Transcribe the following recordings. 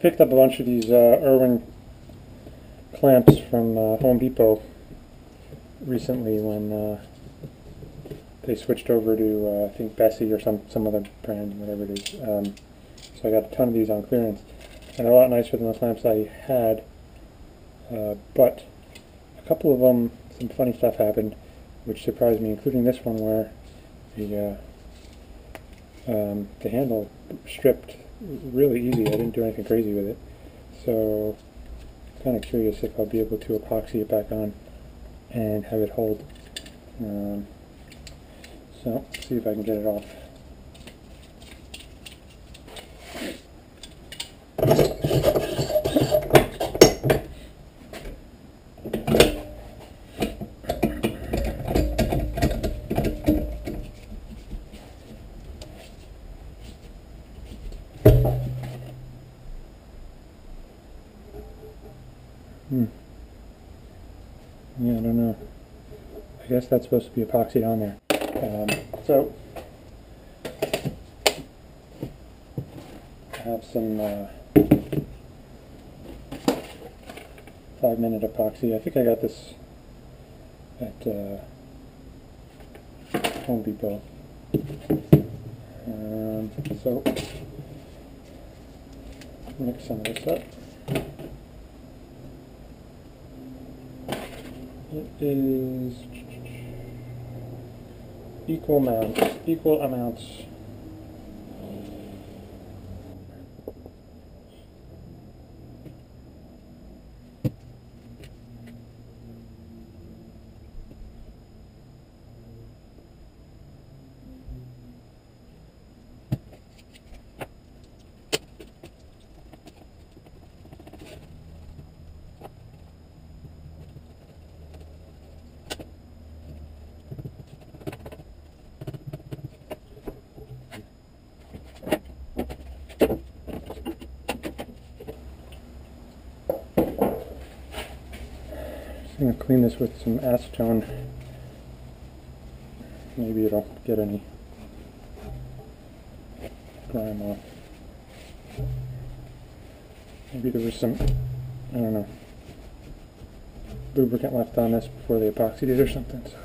picked up a bunch of these Irwin clamps from Home Depot recently when they switched over to I think Bessie or some other brand, whatever it is. So I got a ton of these on clearance, and they're a lot nicer than the clamps I had. But a couple of them, some funny stuff happened, which surprised me, including this one where the handle stripped really easy. I didn't do anything crazy with it. So I'm kind of curious if I'll be able to epoxy it back on and have it hold. So let's see if I can get it off. Yeah, I don't know. I guess that's supposed to be epoxied on there. So I have some 5-minute epoxy. I think I got this at Home Depot. So mix some of this up. It is equal amounts. I'm going to clean this with some acetone. Maybe it'll get any grime off. Maybe there was some, I don't know, lubricant left on this before they epoxied it or something. So.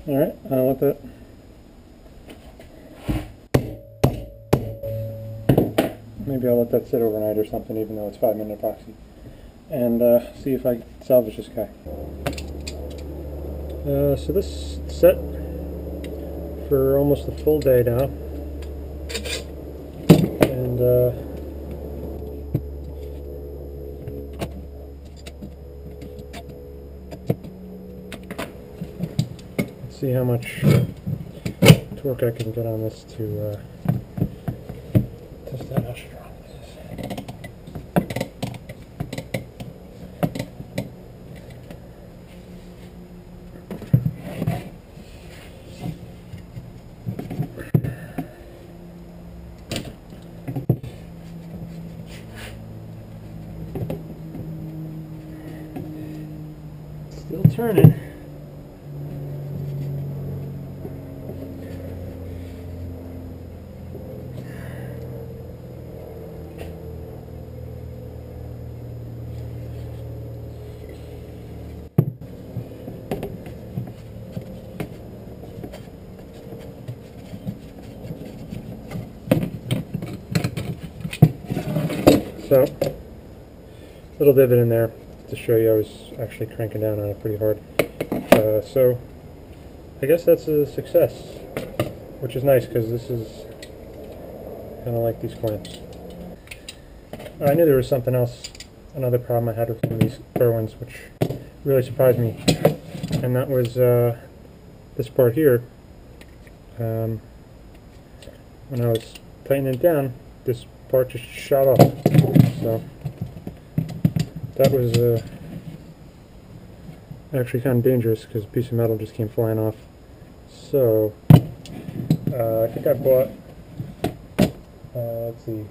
Alright, I'll let that maybe I'll let that sit overnight or something, even though it's 5-minute epoxy, and see if I can salvage this guy. So this is set for almost a full day now, and let's see how much torque I can get on this to test out how strong this is. turn it. So, little divot in there to show you I was actually cranking down on it pretty hard. So, I guess that's a success, which is nice because this is kind of like these clamps. I knew there was something else, another problem I had with some of these Irwins, which really surprised me, and that was this part here. When I was tightening it down, this part just shot off. So that was actually kind of dangerous because a piece of metal just came flying off. So I think I bought, let's see,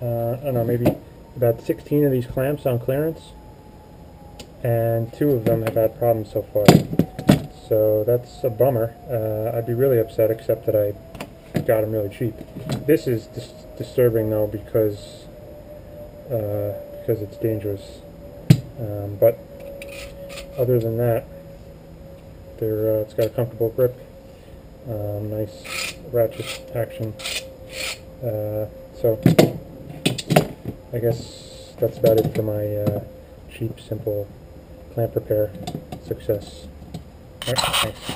I don't know, maybe about 16 of these clamps on clearance, and 2 of them have had problems so far. So that's a bummer. I'd be really upset, except that I got them really cheap. This is disturbing though because it's dangerous. But other than that, it's got a comfortable grip, nice ratchet action. So I guess that's about it for my cheap, simple clamp repair success. All right, thanks.